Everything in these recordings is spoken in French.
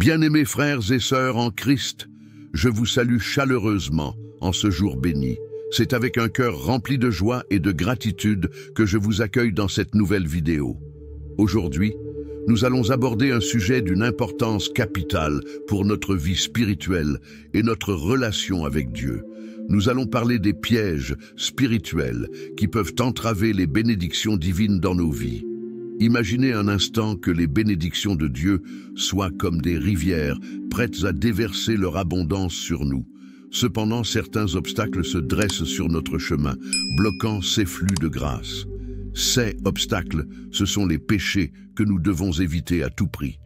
Bien-aimés frères et sœurs en Christ, je vous salue chaleureusement en ce jour béni. C'est avec un cœur rempli de joie et de gratitude que je vous accueille dans cette nouvelle vidéo. Aujourd'hui, nous allons aborder un sujet d'une importance capitale pour notre vie spirituelle et notre relation avec Dieu. Nous allons parler des pièges spirituels qui peuvent entraver les bénédictions divines dans nos vies. Imaginez un instant que les bénédictions de Dieu soient comme des rivières prêtes à déverser leur abondance sur nous. Cependant, certains obstacles se dressent sur notre chemin, bloquant ces flux de grâce. Ces obstacles, ce sont les péchés que nous devons éviter à tout prix.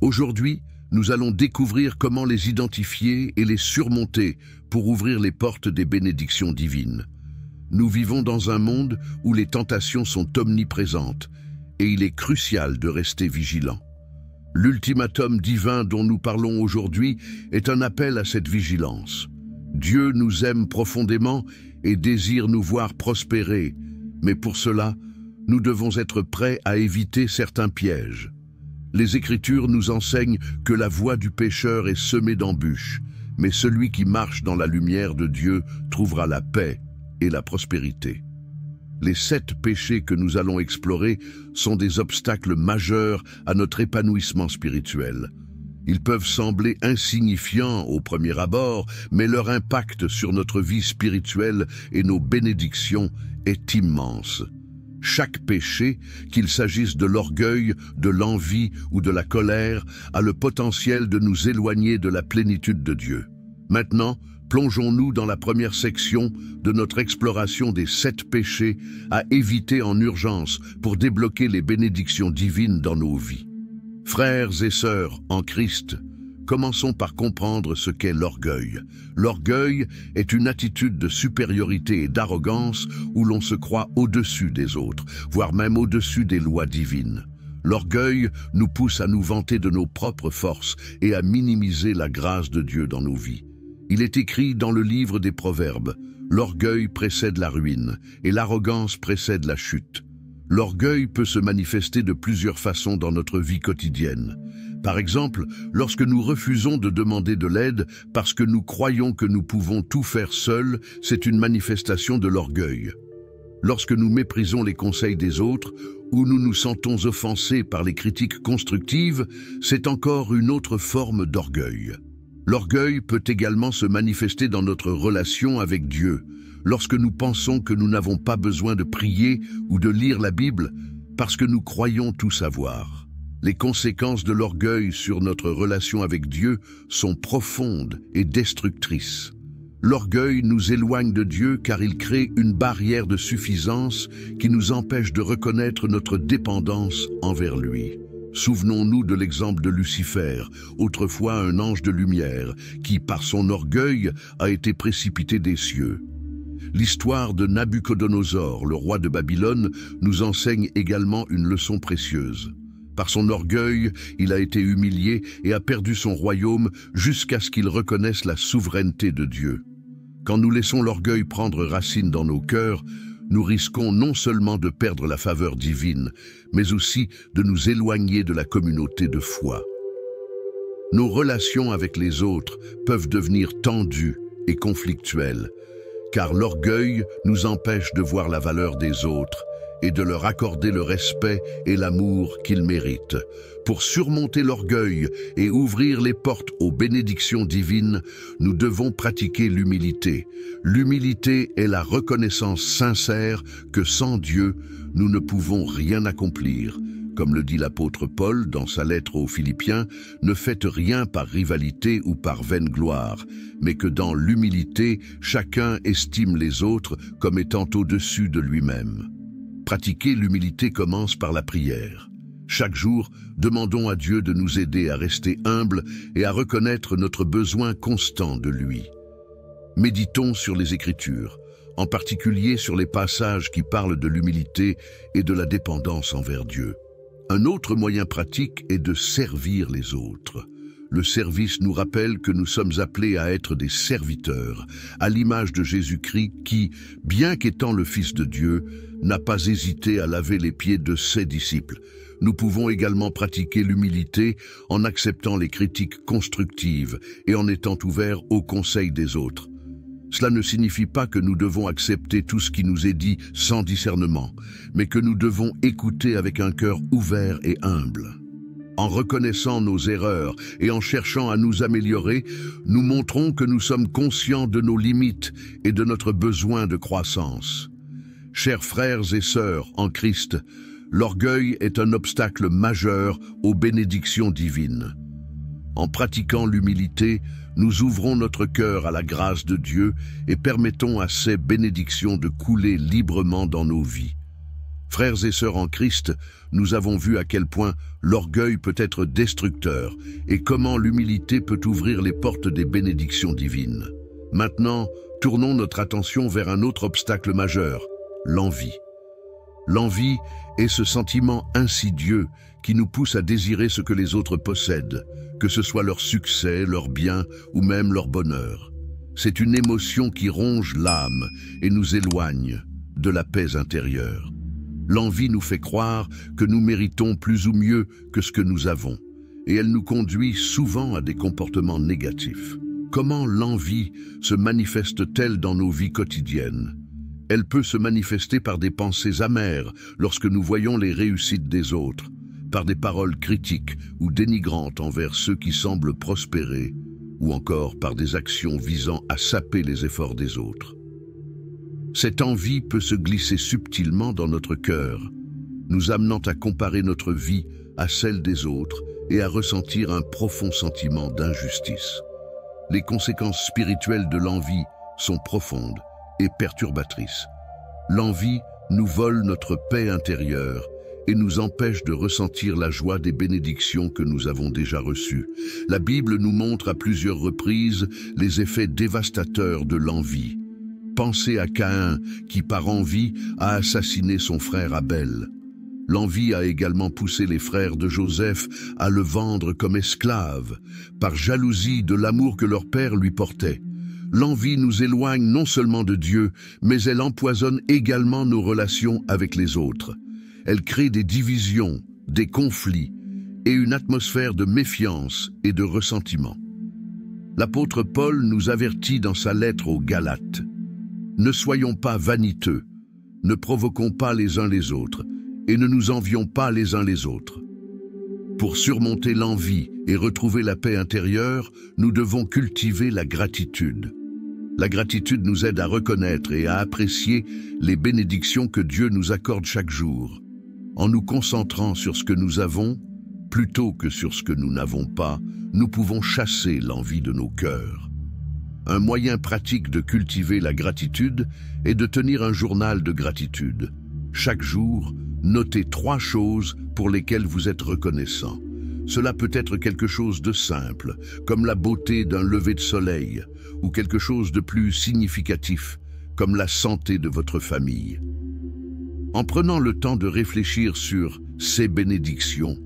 Aujourd'hui, nous allons découvrir comment les identifier et les surmonter pour ouvrir les portes des bénédictions divines. Nous vivons dans un monde où les tentations sont omniprésentes et il est crucial de rester vigilant. L'ultimatum divin dont nous parlons aujourd'hui est un appel à cette vigilance. Dieu nous aime profondément et désire nous voir prospérer, mais pour cela, nous devons être prêts à éviter certains pièges. Les Écritures nous enseignent que la voie du pécheur est semée d'embûches, mais celui qui marche dans la lumière de Dieu trouvera la paix et la prospérité. Les 7 péchés que nous allons explorer sont des obstacles majeurs à notre épanouissement spirituel. Ils peuvent sembler insignifiants au premier abord, mais leur impact sur notre vie spirituelle et nos bénédictions est immense. Chaque péché, qu'il s'agisse de l'orgueil, de l'envie ou de la colère, a le potentiel de nous éloigner de la plénitude de Dieu. Maintenant, plongeons-nous dans la première section de notre exploration des 7 péchés à éviter en urgence pour débloquer les bénédictions divines dans nos vies. Frères et sœurs en Christ, commençons par comprendre ce qu'est l'orgueil. L'orgueil est une attitude de supériorité et d'arrogance où l'on se croit au-dessus des autres, voire même au-dessus des lois divines. L'orgueil nous pousse à nous vanter de nos propres forces et à minimiser la grâce de Dieu dans nos vies. Il est écrit dans le livre des Proverbes, « L'orgueil précède la ruine et l'arrogance précède la chute ». L'orgueil peut se manifester de plusieurs façons dans notre vie quotidienne. Par exemple, lorsque nous refusons de demander de l'aide parce que nous croyons que nous pouvons tout faire seuls, c'est une manifestation de l'orgueil. Lorsque nous méprisons les conseils des autres ou nous nous sentons offensés par les critiques constructives, c'est encore une autre forme d'orgueil. L'orgueil peut également se manifester dans notre relation avec Dieu, lorsque nous pensons que nous n'avons pas besoin de prier ou de lire la Bible parce que nous croyons tout savoir. Les conséquences de l'orgueil sur notre relation avec Dieu sont profondes et destructrices. L'orgueil nous éloigne de Dieu car il crée une barrière de suffisance qui nous empêche de reconnaître notre dépendance envers lui. Souvenons-nous de l'exemple de Lucifer, autrefois un ange de lumière, qui, par son orgueil, a été précipité des cieux. L'histoire de Nabuchodonosor, le roi de Babylone, nous enseigne également une leçon précieuse. Par son orgueil, il a été humilié et a perdu son royaume jusqu'à ce qu'il reconnaisse la souveraineté de Dieu. Quand nous laissons l'orgueil prendre racine dans nos cœurs, nous risquons non seulement de perdre la faveur divine, mais aussi de nous éloigner de la communauté de foi. Nos relations avec les autres peuvent devenir tendues et conflictuelles, car l'orgueil nous empêche de voir la valeur des autres et de leur accorder le respect et l'amour qu'ils méritent. Pour surmonter l'orgueil et ouvrir les portes aux bénédictions divines, nous devons pratiquer l'humilité. L'humilité est la reconnaissance sincère que sans Dieu, nous ne pouvons rien accomplir. Comme le dit l'apôtre Paul dans sa lettre aux Philippiens, ne faites rien par rivalité ou par vaine gloire, mais que dans l'humilité, chacun estime les autres comme étant au-dessus de lui-même. Pratiquer l'humilité commence par la prière. Chaque jour, demandons à Dieu de nous aider à rester humbles et à reconnaître notre besoin constant de lui. Méditons sur les Écritures, en particulier sur les passages qui parlent de l'humilité et de la dépendance envers Dieu. Un autre moyen pratique est de servir les autres. Le service nous rappelle que nous sommes appelés à être des serviteurs, à l'image de Jésus-Christ qui, bien qu'étant le Fils de Dieu, n'a pas hésité à laver les pieds de ses disciples. Nous pouvons également pratiquer l'humilité en acceptant les critiques constructives et en étant ouverts aux conseils des autres. Cela ne signifie pas que nous devons accepter tout ce qui nous est dit sans discernement, mais que nous devons écouter avec un cœur ouvert et humble. En reconnaissant nos erreurs et en cherchant à nous améliorer, nous montrons que nous sommes conscients de nos limites et de notre besoin de croissance. Chers frères et sœurs en Christ, l'orgueil est un obstacle majeur aux bénédictions divines. En pratiquant l'humilité, nous ouvrons notre cœur à la grâce de Dieu et permettons à ces bénédictions de couler librement dans nos vies. Frères et sœurs en Christ, nous avons vu à quel point l'orgueil peut être destructeur et comment l'humilité peut ouvrir les portes des bénédictions divines. Maintenant, tournons notre attention vers un autre obstacle majeur, l'envie. L'envie est ce sentiment insidieux qui nous pousse à désirer ce que les autres possèdent, que ce soit leur succès, leur bien ou même leur bonheur. C'est une émotion qui ronge l'âme et nous éloigne de la paix intérieure. L'envie nous fait croire que nous méritons plus ou mieux que ce que nous avons, et elle nous conduit souvent à des comportements négatifs. Comment l'envie se manifeste-t-elle dans nos vies quotidiennes? Elle peut se manifester par des pensées amères lorsque nous voyons les réussites des autres, par des paroles critiques ou dénigrantes envers ceux qui semblent prospérer, ou encore par des actions visant à saper les efforts des autres. Cette envie peut se glisser subtilement dans notre cœur, nous amenant à comparer notre vie à celle des autres et à ressentir un profond sentiment d'injustice. Les conséquences spirituelles de l'envie sont profondes et perturbatrices. L'envie nous vole notre paix intérieure et nous empêche de ressentir la joie des bénédictions que nous avons déjà reçues. La Bible nous montre à plusieurs reprises les effets dévastateurs de l'envie. Pensez à Caïn qui, par envie, a assassiné son frère Abel. L'envie a également poussé les frères de Joseph à le vendre comme esclave, par jalousie de l'amour que leur père lui portait. L'envie nous éloigne non seulement de Dieu, mais elle empoisonne également nos relations avec les autres. Elle crée des divisions, des conflits et une atmosphère de méfiance et de ressentiment. L'apôtre Paul nous avertit dans sa lettre aux Galates. Ne soyons pas vaniteux, ne provoquons pas les uns les autres et ne nous envions pas les uns les autres. Pour surmonter l'envie et retrouver la paix intérieure, nous devons cultiver la gratitude. La gratitude nous aide à reconnaître et à apprécier les bénédictions que Dieu nous accorde chaque jour. En nous concentrant sur ce que nous avons, plutôt que sur ce que nous n'avons pas, nous pouvons chasser l'envie de nos cœurs. Un moyen pratique de cultiver la gratitude est de tenir un journal de gratitude. Chaque jour, notez 3 choses pour lesquelles vous êtes reconnaissant. Cela peut être quelque chose de simple, comme la beauté d'un lever de soleil, ou quelque chose de plus significatif, comme la santé de votre famille. En prenant le temps de réfléchir sur ces bénédictions,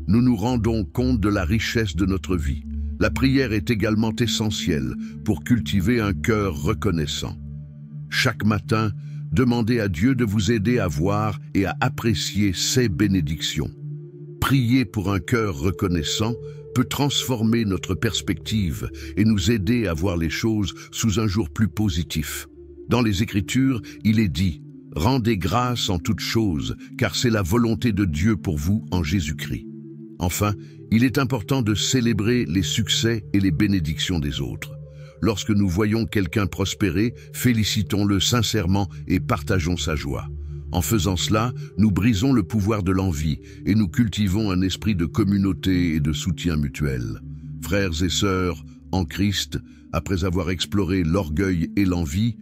nous nous rendons compte de la richesse de notre vie. La prière est également essentielle pour cultiver un cœur reconnaissant. Chaque matin, demandez à Dieu de vous aider à voir et à apprécier ces bénédictions. Prier pour un cœur reconnaissant peut transformer notre perspective et nous aider à voir les choses sous un jour plus positif. Dans les Écritures, il est dit « Rendez grâce en toutes choses, car c'est la volonté de Dieu pour vous en Jésus-Christ. » Enfin, il est important de célébrer les succès et les bénédictions des autres. Lorsque nous voyons quelqu'un prospérer, félicitons-le sincèrement et partageons sa joie. En faisant cela, nous brisons le pouvoir de l'envie et nous cultivons un esprit de communauté et de soutien mutuel. Frères et sœurs, en Christ, après avoir exploré l'orgueil et l'envie,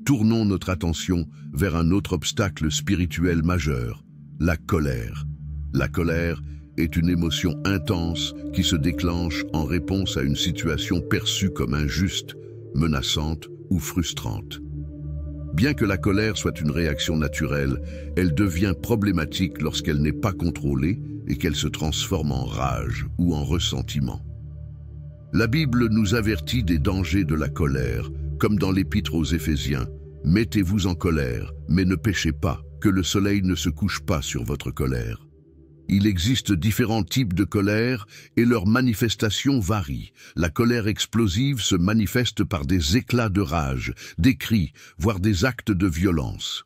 tournons notre attention vers un autre obstacle spirituel majeur, la colère. La colère est une émotion intense qui se déclenche en réponse à une situation perçue comme injuste, menaçante ou frustrante. Bien que la colère soit une réaction naturelle, elle devient problématique lorsqu'elle n'est pas contrôlée et qu'elle se transforme en rage ou en ressentiment. La Bible nous avertit des dangers de la colère, comme dans l'Épître aux Éphésiens. « Mettez-vous en colère, mais ne péchez pas, que le soleil ne se couche pas sur votre colère. » Il existe différents types de colère et leurs manifestations varient. La colère explosive se manifeste par des éclats de rage, des cris, voire des actes de violence.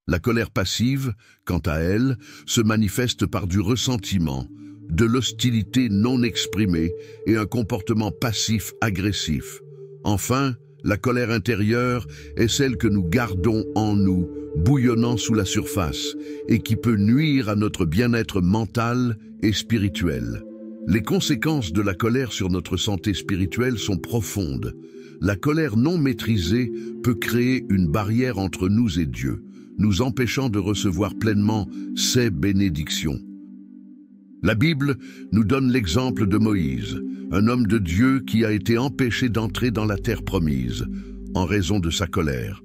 La colère passive, quant à elle, se manifeste par du ressentiment, de l'hostilité non exprimée et un comportement passif agressif. Enfin, la colère intérieure est celle que nous gardons en nous, bouillonnant sous la surface, et qui peut nuire à notre bien-être mental et spirituel. Les conséquences de la colère sur notre santé spirituelle sont profondes. La colère non maîtrisée peut créer une barrière entre nous et Dieu, nous empêchant de recevoir pleinement ses bénédictions. La Bible nous donne l'exemple de Moïse, un homme de Dieu qui a été empêché d'entrer dans la terre promise, en raison de sa colère.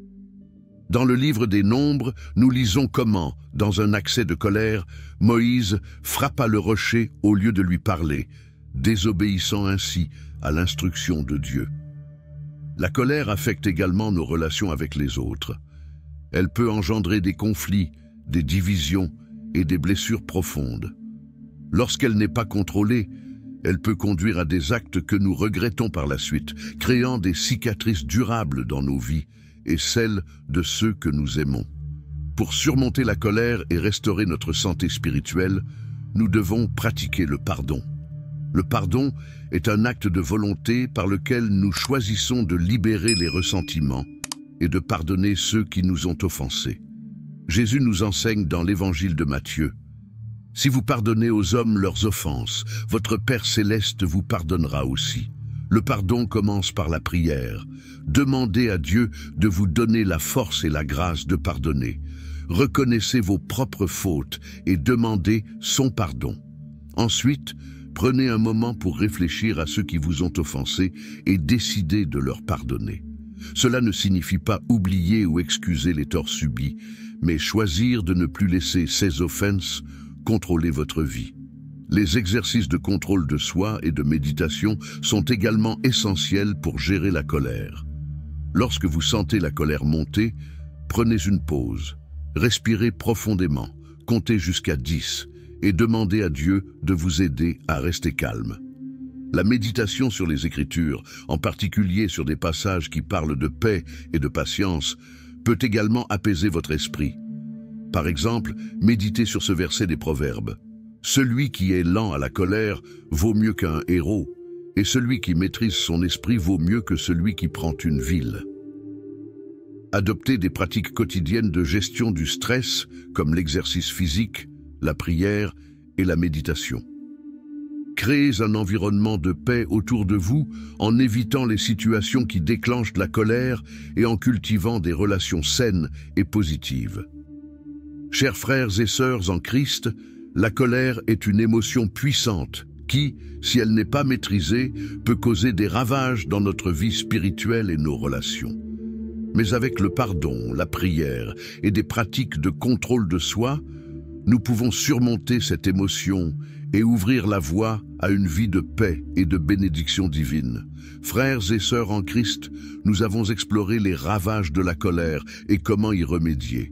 Dans le livre des Nombres, nous lisons comment, dans un accès de colère, Moïse frappa le rocher au lieu de lui parler, désobéissant ainsi à l'instruction de Dieu. La colère affecte également nos relations avec les autres. Elle peut engendrer des conflits, des divisions et des blessures profondes. Lorsqu'elle n'est pas contrôlée, elle peut conduire à des actes que nous regrettons par la suite, créant des cicatrices durables dans nos vies et celles de ceux que nous aimons. Pour surmonter la colère et restaurer notre santé spirituelle, nous devons pratiquer le pardon. Le pardon est un acte de volonté par lequel nous choisissons de libérer les ressentiments et de pardonner ceux qui nous ont offensés. Jésus nous enseigne dans l'évangile de Matthieu: « Si vous pardonnez aux hommes leurs offenses, votre Père céleste vous pardonnera aussi. » Le pardon commence par la prière. Demandez à Dieu de vous donner la force et la grâce de pardonner. Reconnaissez vos propres fautes et demandez son pardon. Ensuite, prenez un moment pour réfléchir à ceux qui vous ont offensés et décidez de leur pardonner. Cela ne signifie pas oublier ou excuser les torts subis, mais choisir de ne plus laisser ces offenses contrôler votre vie. Les exercices de contrôle de soi et de méditation sont également essentiels pour gérer la colère. Lorsque vous sentez la colère monter, prenez une pause, respirez profondément, comptez jusqu'à 10 et demandez à Dieu de vous aider à rester calme. La méditation sur les Écritures, en particulier sur des passages qui parlent de paix et de patience, peut également apaiser votre esprit. Par exemple, méditez sur ce verset des Proverbes. « Celui qui est lent à la colère vaut mieux qu'un héros, et celui qui maîtrise son esprit vaut mieux que celui qui prend une ville. » Adoptez des pratiques quotidiennes de gestion du stress, comme l'exercice physique, la prière et la méditation. Créez un environnement de paix autour de vous en évitant les situations qui déclenchent la colère et en cultivant des relations saines et positives. Chers frères et sœurs en Christ, la colère est une émotion puissante qui, si elle n'est pas maîtrisée, peut causer des ravages dans notre vie spirituelle et nos relations. Mais avec le pardon, la prière et des pratiques de contrôle de soi, nous pouvons surmonter cette émotion et ouvrir la voie à une vie de paix et de bénédiction divine. Frères et sœurs en Christ, nous avons exploré les ravages de la colère et comment y remédier.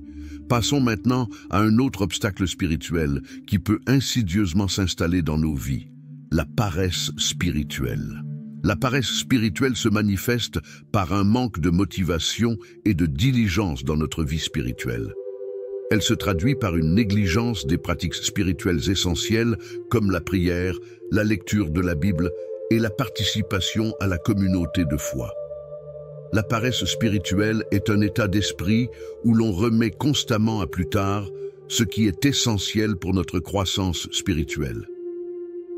Passons maintenant à un autre obstacle spirituel qui peut insidieusement s'installer dans nos vies, la paresse spirituelle. La paresse spirituelle se manifeste par un manque de motivation et de diligence dans notre vie spirituelle. Elle se traduit par une négligence des pratiques spirituelles essentielles comme la prière, la lecture de la Bible et la participation à la communauté de foi. La paresse spirituelle est un état d'esprit où l'on remet constamment à plus tard ce qui est essentiel pour notre croissance spirituelle.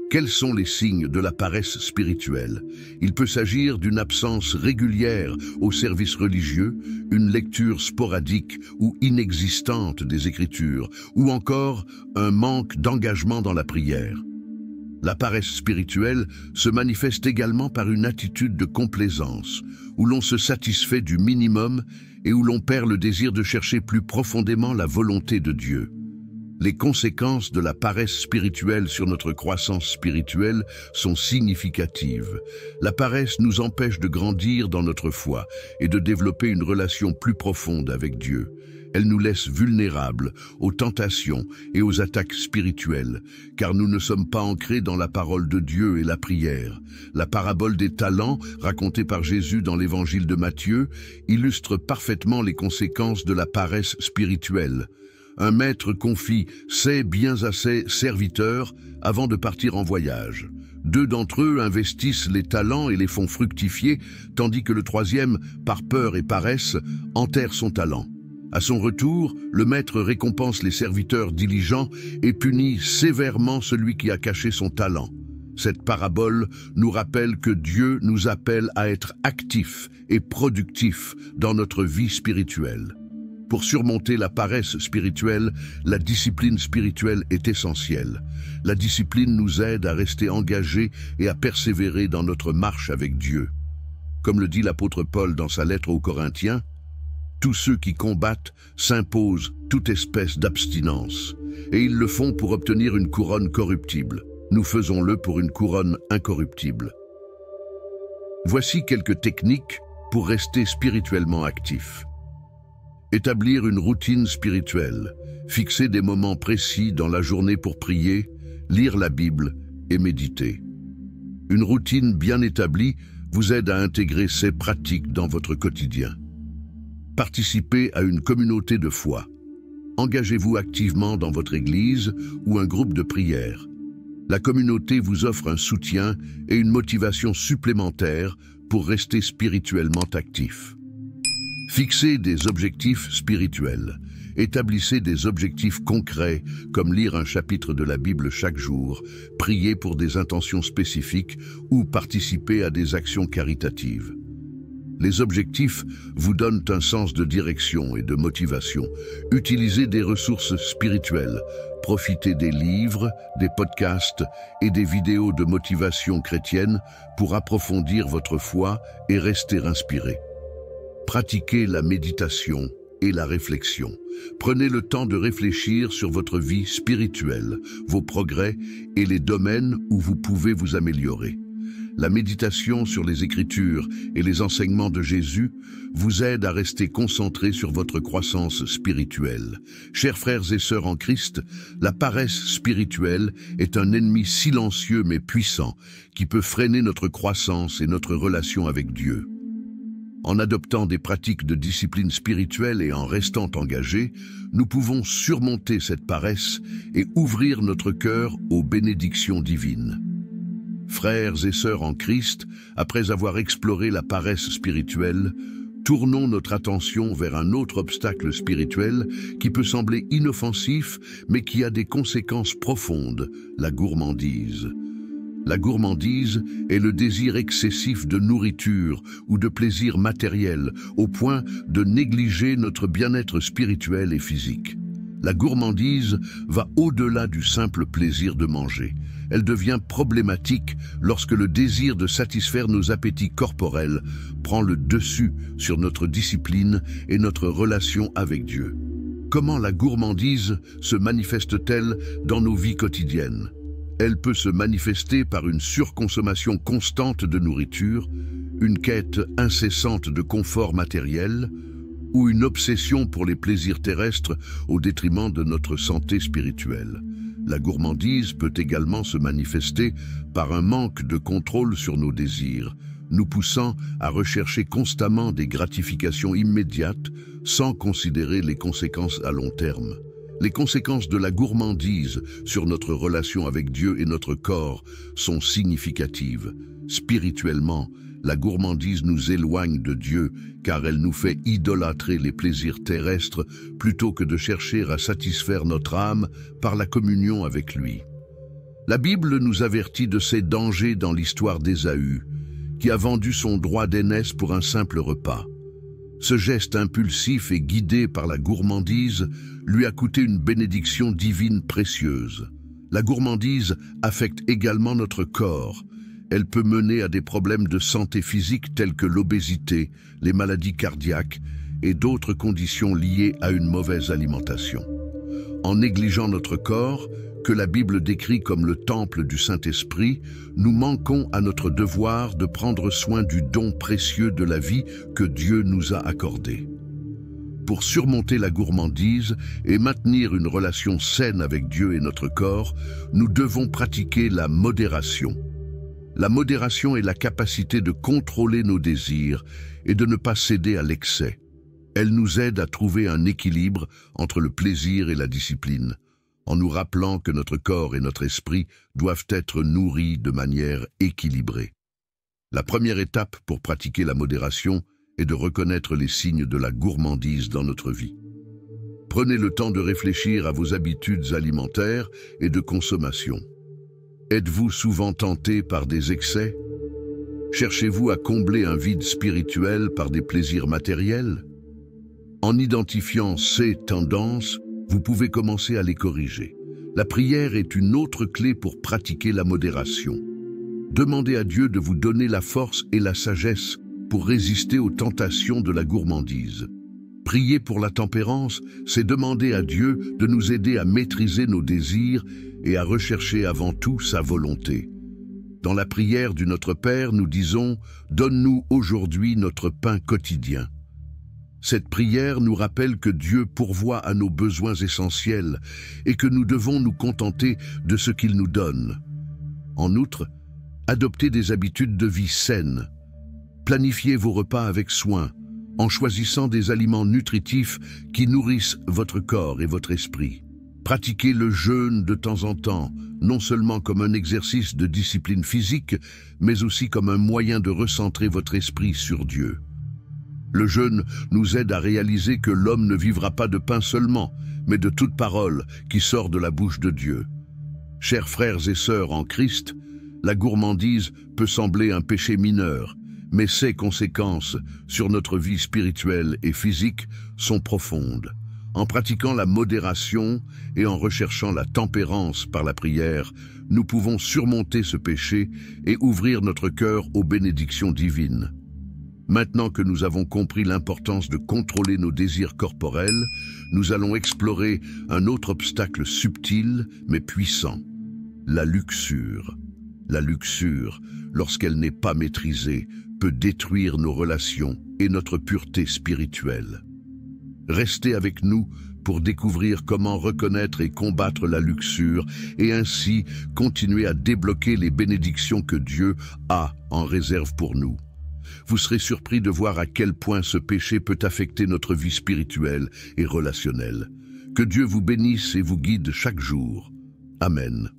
Quels sont les signes de la paresse spirituelle? Il peut s'agir d'une absence régulière au service religieux, une lecture sporadique ou inexistante des Écritures, ou encore un manque d'engagement dans la prière. La paresse spirituelle se manifeste également par une attitude de complaisance, où l'on se satisfait du minimum et où l'on perd le désir de chercher plus profondément la volonté de Dieu. Les conséquences de la paresse spirituelle sur notre croissance spirituelle sont significatives. La paresse nous empêche de grandir dans notre foi et de développer une relation plus profonde avec Dieu. Elle nous laisse vulnérables aux tentations et aux attaques spirituelles, car nous ne sommes pas ancrés dans la parole de Dieu et la prière. La parabole des talents, racontée par Jésus dans l'évangile de Matthieu, illustre parfaitement les conséquences de la paresse spirituelle. Un maître confie ses biens à ses serviteurs avant de partir en voyage. 2 d'entre eux investissent les talents et les font fructifier, tandis que le troisième, par peur et paresse, enterre son talent. À son retour, le maître récompense les serviteurs diligents et punit sévèrement celui qui a caché son talent. Cette parabole nous rappelle que Dieu nous appelle à être actifs et productifs dans notre vie spirituelle. Pour surmonter la paresse spirituelle, la discipline spirituelle est essentielle. La discipline nous aide à rester engagés et à persévérer dans notre marche avec Dieu. Comme le dit l'apôtre Paul dans sa lettre aux Corinthiens, « Tous ceux qui combattent s'imposent toute espèce d'abstinence, et ils le font pour obtenir une couronne corruptible. Nous faisons-le pour une couronne incorruptible. » Voici quelques techniques pour rester spirituellement actifs. Établir une routine spirituelle, fixer des moments précis dans la journée pour prier, lire la Bible et méditer. Une routine bien établie vous aide à intégrer ces pratiques dans votre quotidien. Participez à une communauté de foi. Engagez-vous activement dans votre église ou un groupe de prière. La communauté vous offre un soutien et une motivation supplémentaire pour rester spirituellement actif. Fixez des objectifs spirituels. Établissez des objectifs concrets, comme lire un chapitre de la Bible chaque jour, prier pour des intentions spécifiques ou participer à des actions caritatives. Les objectifs vous donnent un sens de direction et de motivation. Utilisez des ressources spirituelles. Profitez des livres, des podcasts et des vidéos de motivation chrétienne pour approfondir votre foi et rester inspiré. Pratiquez la méditation et la réflexion. Prenez le temps de réfléchir sur votre vie spirituelle, vos progrès et les domaines où vous pouvez vous améliorer. La méditation sur les Écritures et les enseignements de Jésus vous aide à rester concentré sur votre croissance spirituelle. Chers frères et sœurs en Christ, la paresse spirituelle est un ennemi silencieux mais puissant qui peut freiner notre croissance et notre relation avec Dieu. En adoptant des pratiques de discipline spirituelle et en restant engagés, nous pouvons surmonter cette paresse et ouvrir notre cœur aux bénédictions divines. Frères et sœurs en Christ, après avoir exploré la paresse spirituelle, tournons notre attention vers un autre obstacle spirituel qui peut sembler inoffensif, mais qui a des conséquences profondes, la gourmandise. La gourmandise est le désir excessif de nourriture ou de plaisir matériel, au point de négliger notre bien-être spirituel et physique. La gourmandise va au-delà du simple plaisir de manger. Elle devient problématique lorsque le désir de satisfaire nos appétits corporels prend le dessus sur notre discipline et notre relation avec Dieu. Comment la gourmandise se manifeste-t-elle dans nos vies quotidiennes ? Elle peut se manifester par une surconsommation constante de nourriture, une quête incessante de confort matériel ou une obsession pour les plaisirs terrestres au détriment de notre santé spirituelle. La gourmandise peut également se manifester par un manque de contrôle sur nos désirs, nous poussant à rechercher constamment des gratifications immédiates sans considérer les conséquences à long terme. Les conséquences de la gourmandise sur notre relation avec Dieu et notre corps sont significatives. Spirituellement, la gourmandise nous éloigne de Dieu car elle nous fait idolâtrer les plaisirs terrestres plutôt que de chercher à satisfaire notre âme par la communion avec lui. La Bible nous avertit de ces dangers dans l'histoire d'Ésaü, qui a vendu son droit d'aînesse pour un simple repas. Ce geste impulsif et guidé par la gourmandise lui a coûté une bénédiction divine précieuse. La gourmandise affecte également notre corps. Elle peut mener à des problèmes de santé physique tels que l'obésité, les maladies cardiaques et d'autres conditions liées à une mauvaise alimentation. En négligeant notre corps, que la Bible décrit comme le temple du Saint-Esprit, nous manquons à notre devoir de prendre soin du don précieux de la vie que Dieu nous a accordé. Pour surmonter la gourmandise et maintenir une relation saine avec Dieu et notre corps, nous devons pratiquer la modération. La modération est la capacité de contrôler nos désirs et de ne pas céder à l'excès. Elle nous aide à trouver un équilibre entre le plaisir et la discipline, en nous rappelant que notre corps et notre esprit doivent être nourris de manière équilibrée. La première étape pour pratiquer la modération est de reconnaître les signes de la gourmandise dans notre vie. Prenez le temps de réfléchir à vos habitudes alimentaires et de consommation. Êtes-vous souvent tenté par des excès? Cherchez-vous à combler un vide spirituel par des plaisirs matériels? En identifiant ces tendances, vous pouvez commencer à les corriger. La prière est une autre clé pour pratiquer la modération. Demandez à Dieu de vous donner la force et la sagesse pour résister aux tentations de la gourmandise. Prier pour la tempérance, c'est demander à Dieu de nous aider à maîtriser nos désirs et à rechercher avant tout sa volonté. Dans la prière du Notre Père, nous disons « Donne-nous aujourd'hui notre pain quotidien ». Cette prière nous rappelle que Dieu pourvoit à nos besoins essentiels et que nous devons nous contenter de ce qu'il nous donne. En outre, adoptez des habitudes de vie saines. Planifiez vos repas avec soin, en choisissant des aliments nutritifs qui nourrissent votre corps et votre esprit. Pratiquez le jeûne de temps en temps, non seulement comme un exercice de discipline physique, mais aussi comme un moyen de recentrer votre esprit sur Dieu. Le jeûne nous aide à réaliser que l'homme ne vivra pas de pain seulement, mais de toute parole qui sort de la bouche de Dieu. Chers frères et sœurs en Christ, la gourmandise peut sembler un péché mineur, mais ses conséquences sur notre vie spirituelle et physique sont profondes. En pratiquant la modération et en recherchant la tempérance par la prière, nous pouvons surmonter ce péché et ouvrir notre cœur aux bénédictions divines. Maintenant que nous avons compris l'importance de contrôler nos désirs corporels, nous allons explorer un autre obstacle subtil mais puissant, la luxure. La luxure, lorsqu'elle n'est pas maîtrisée, peut détruire nos relations et notre pureté spirituelle. Restez avec nous pour découvrir comment reconnaître et combattre la luxure et ainsi continuer à débloquer les bénédictions que Dieu a en réserve pour nous. Vous serez surpris de voir à quel point ce péché peut affecter notre vie spirituelle et relationnelle. Que Dieu vous bénisse et vous guide chaque jour. Amen.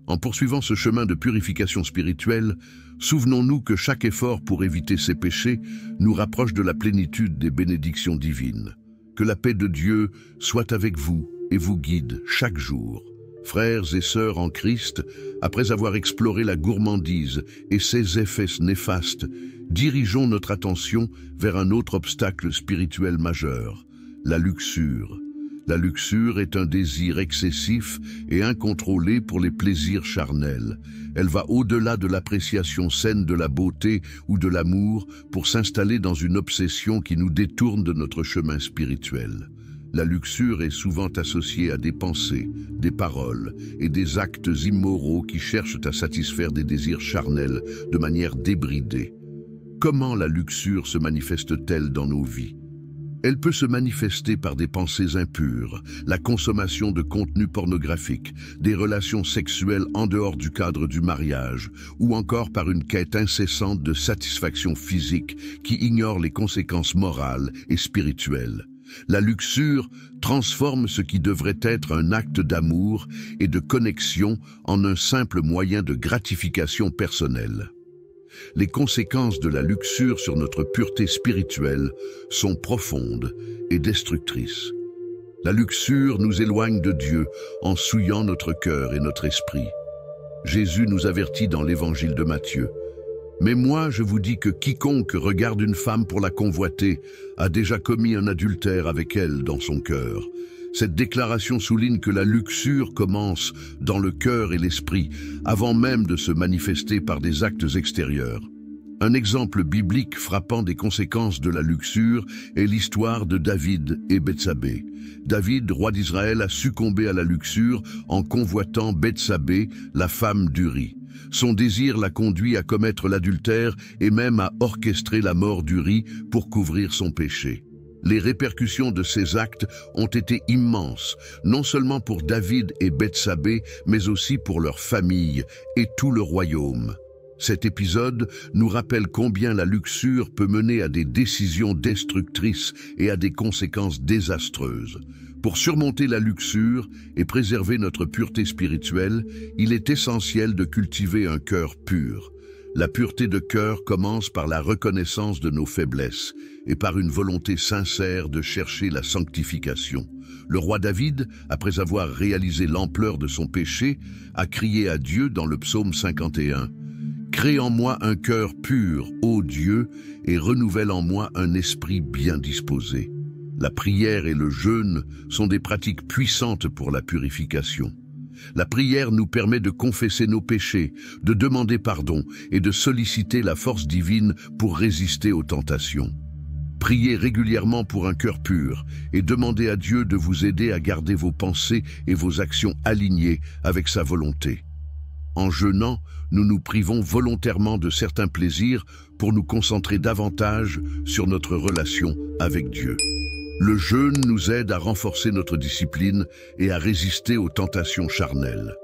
En poursuivant ce chemin de purification spirituelle, souvenons-nous que chaque effort pour éviter ces péchés nous rapproche de la plénitude des bénédictions divines. Que la paix de Dieu soit avec vous et vous guide chaque jour. Frères et sœurs en Christ, après avoir exploré la gourmandise et ses effets néfastes, dirigeons notre attention vers un autre obstacle spirituel majeur, la luxure. La luxure est un désir excessif et incontrôlé pour les plaisirs charnels. Elle va au-delà de l'appréciation saine de la beauté ou de l'amour pour s'installer dans une obsession qui nous détourne de notre chemin spirituel. La luxure est souvent associée à des pensées, des paroles et des actes immoraux qui cherchent à satisfaire des désirs charnels de manière débridée. Comment la luxure se manifeste-t-elle dans nos vies? Elle peut se manifester par des pensées impures, la consommation de contenus pornographiques, des relations sexuelles en dehors du cadre du mariage, ou encore par une quête incessante de satisfaction physique qui ignore les conséquences morales et spirituelles. La luxure transforme ce qui devrait être un acte d'amour et de connexion en un simple moyen de gratification personnelle. Les conséquences de la luxure sur notre pureté spirituelle sont profondes et destructrices. La luxure nous éloigne de Dieu en souillant notre cœur et notre esprit. Jésus nous avertit dans l'évangile de Matthieu. « Mais moi, je vous dis que quiconque regarde une femme pour la convoiter a déjà commis un adultère avec elle dans son cœur. » Cette déclaration souligne que la luxure commence dans le cœur et l'esprit, avant même de se manifester par des actes extérieurs. Un exemple biblique frappant des conséquences de la luxure est l'histoire de David et Bethsabée. David, roi d'Israël, a succombé à la luxure en convoitant Bethsabée, la femme d'Uri. Son désir l'a conduit à commettre l'adultère et même à orchestrer la mort d'Uri pour couvrir son péché. Les répercussions de ces actes ont été immenses, non seulement pour David et Bethsabée, mais aussi pour leur famille et tout le royaume. Cet épisode nous rappelle combien la luxure peut mener à des décisions destructrices et à des conséquences désastreuses. Pour surmonter la luxure et préserver notre pureté spirituelle, il est essentiel de cultiver un cœur pur. La pureté de cœur commence par la reconnaissance de nos faiblesses et par une volonté sincère de chercher la sanctification. Le roi David, après avoir réalisé l'ampleur de son péché, a crié à Dieu dans le psaume 51. « Crée en moi un cœur pur, ô Dieu, et renouvelle en moi un esprit bien disposé. » La prière et le jeûne sont des pratiques puissantes pour la purification. La prière nous permet de confesser nos péchés, de demander pardon et de solliciter la force divine pour résister aux tentations. Priez régulièrement pour un cœur pur et demandez à Dieu de vous aider à garder vos pensées et vos actions alignées avec sa volonté. En jeûnant, nous nous privons volontairement de certains plaisirs pour nous concentrer davantage sur notre relation avec Dieu. Le jeûne nous aide à renforcer notre discipline et à résister aux tentations charnelles.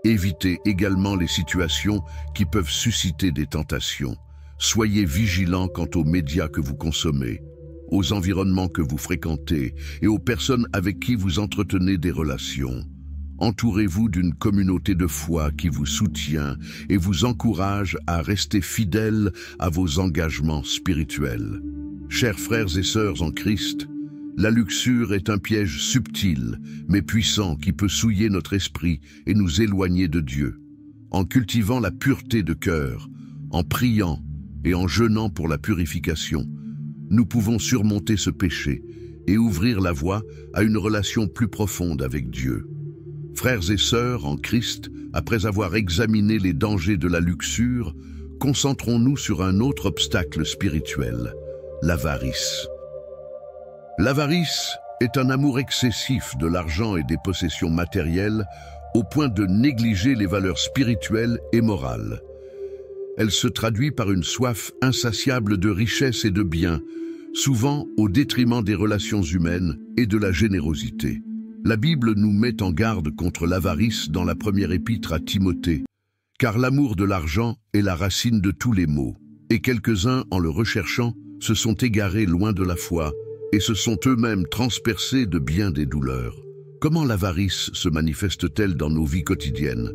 Évitez également les situations qui peuvent susciter des tentations. Soyez vigilants quant aux médias que vous consommez, aux environnements que vous fréquentez et aux personnes avec qui vous entretenez des relations. Entourez-vous d'une communauté de foi qui vous soutient et vous encourage à rester fidèle à vos engagements spirituels. Chers frères et sœurs en Christ, la luxure est un piège subtil, mais puissant qui peut souiller notre esprit et nous éloigner de Dieu. En cultivant la pureté de cœur, en priant et en jeûnant pour la purification, nous pouvons surmonter ce péché et ouvrir la voie à une relation plus profonde avec Dieu. Frères et sœurs en Christ, après avoir examiné les dangers de la luxure, concentrons-nous sur un autre obstacle spirituel, l'avarice. L'avarice est un amour excessif de l'argent et des possessions matérielles au point de négliger les valeurs spirituelles et morales. Elle se traduit par une soif insatiable de richesse et de biens, souvent au détriment des relations humaines et de la générosité. La Bible nous met en garde contre l'avarice dans la première épître à Timothée, car l'amour de l'argent est la racine de tous les maux, et quelques-uns, en le recherchant, se sont égarés loin de la foi et se sont eux-mêmes transpercés de bien des douleurs. Comment l'avarice se manifeste-t-elle dans nos vies quotidiennes?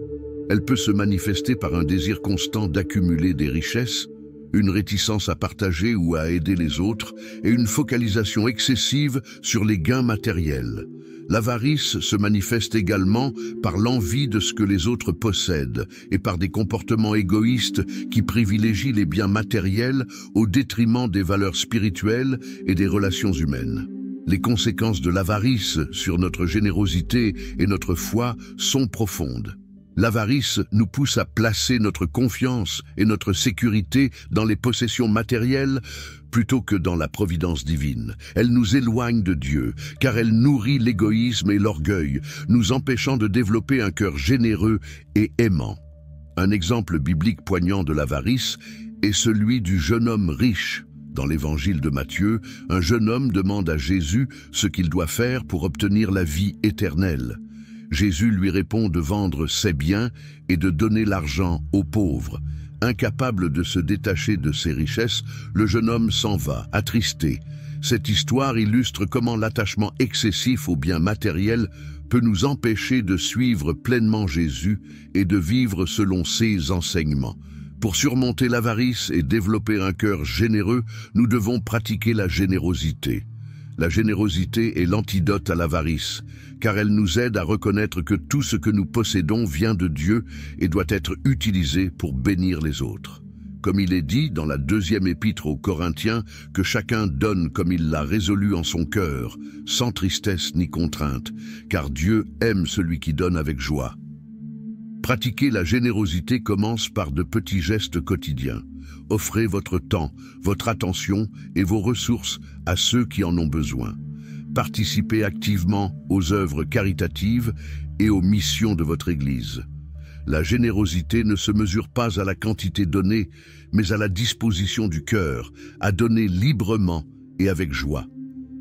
Elle peut se manifester par un désir constant d'accumuler des richesses, une réticence à partager ou à aider les autres et une focalisation excessive sur les gains matériels. L'avarice se manifeste également par l'envie de ce que les autres possèdent et par des comportements égoïstes qui privilégient les biens matériels au détriment des valeurs spirituelles et des relations humaines. Les conséquences de l'avarice sur notre générosité et notre foi sont profondes. L'avarice nous pousse à placer notre confiance et notre sécurité dans les possessions matérielles plutôt que dans la providence divine. Elle nous éloigne de Dieu, car elle nourrit l'égoïsme et l'orgueil, nous empêchant de développer un cœur généreux et aimant. Un exemple biblique poignant de l'avarice est celui du jeune homme riche. Dans l'évangile de Matthieu, un jeune homme demande à Jésus ce qu'il doit faire pour obtenir la vie éternelle. Jésus lui répond de vendre ses biens et de donner l'argent aux pauvres. Incapable de se détacher de ses richesses, le jeune homme s'en va, attristé. Cette histoire illustre comment l'attachement excessif aux biens matériels peut nous empêcher de suivre pleinement Jésus et de vivre selon ses enseignements. Pour surmonter l'avarice et développer un cœur généreux, nous devons pratiquer la générosité. La générosité est l'antidote à l'avarice, car elle nous aide à reconnaître que tout ce que nous possédons vient de Dieu et doit être utilisé pour bénir les autres. Comme il est dit dans la deuxième épître aux Corinthiens, que chacun donne comme il l'a résolu en son cœur, sans tristesse ni contrainte, car Dieu aime celui qui donne avec joie. Pratiquer la générosité commence par de petits gestes quotidiens. Offrez votre temps, votre attention et vos ressources à ceux qui en ont besoin. Participez activement aux œuvres caritatives et aux missions de votre Église. La générosité ne se mesure pas à la quantité donnée, mais à la disposition du cœur, à donner librement et avec joie.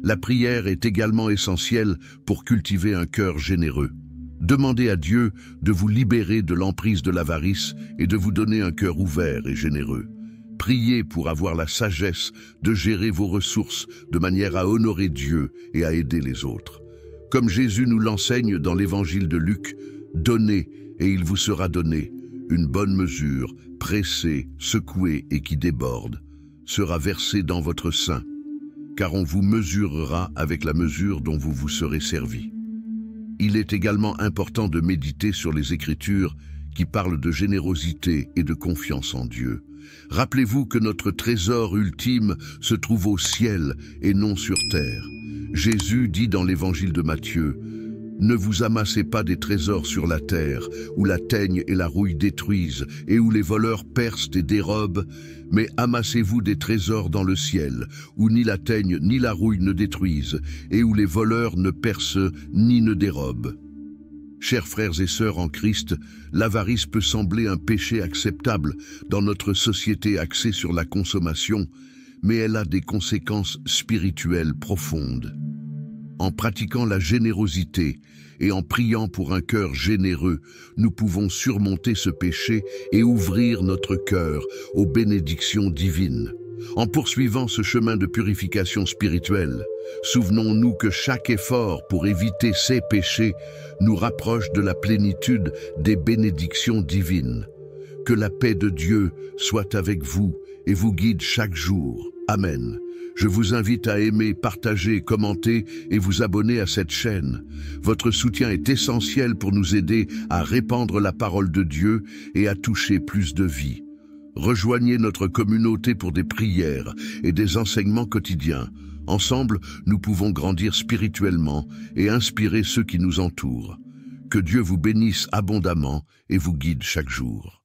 La prière est également essentielle pour cultiver un cœur généreux. Demandez à Dieu de vous libérer de l'emprise de l'avarice et de vous donner un cœur ouvert et généreux. Priez pour avoir la sagesse de gérer vos ressources de manière à honorer Dieu et à aider les autres. Comme Jésus nous l'enseigne dans l'évangile de Luc, donnez et il vous sera donné. Une bonne mesure, pressée, secouée et qui déborde, sera versée dans votre sein, car on vous mesurera avec la mesure dont vous vous serez servi. Il est également important de méditer sur les Écritures qui parlent de générosité et de confiance en Dieu. Rappelez-vous que notre trésor ultime se trouve au ciel et non sur terre. Jésus dit dans l'évangile de Matthieu: « Ne vous amassez pas des trésors sur la terre, où la teigne et la rouille détruisent, et où les voleurs percent et dérobent, mais amassez-vous des trésors dans le ciel, où ni la teigne ni la rouille ne détruisent, et où les voleurs ne percent ni ne dérobent. » Chers frères et sœurs en Christ, l'avarice peut sembler un péché acceptable dans notre société axée sur la consommation, mais elle a des conséquences spirituelles profondes. En pratiquant la générosité et en priant pour un cœur généreux, nous pouvons surmonter ce péché et ouvrir notre cœur aux bénédictions divines. En poursuivant ce chemin de purification spirituelle, souvenons-nous que chaque effort pour éviter ces péchés nous rapproche de la plénitude des bénédictions divines. Que la paix de Dieu soit avec vous et vous guide chaque jour. Amen. Je vous invite à aimer, partager, commenter et vous abonner à cette chaîne. Votre soutien est essentiel pour nous aider à répandre la parole de Dieu et à toucher plus de vies. Rejoignez notre communauté pour des prières et des enseignements quotidiens. Ensemble, nous pouvons grandir spirituellement et inspirer ceux qui nous entourent. Que Dieu vous bénisse abondamment et vous guide chaque jour.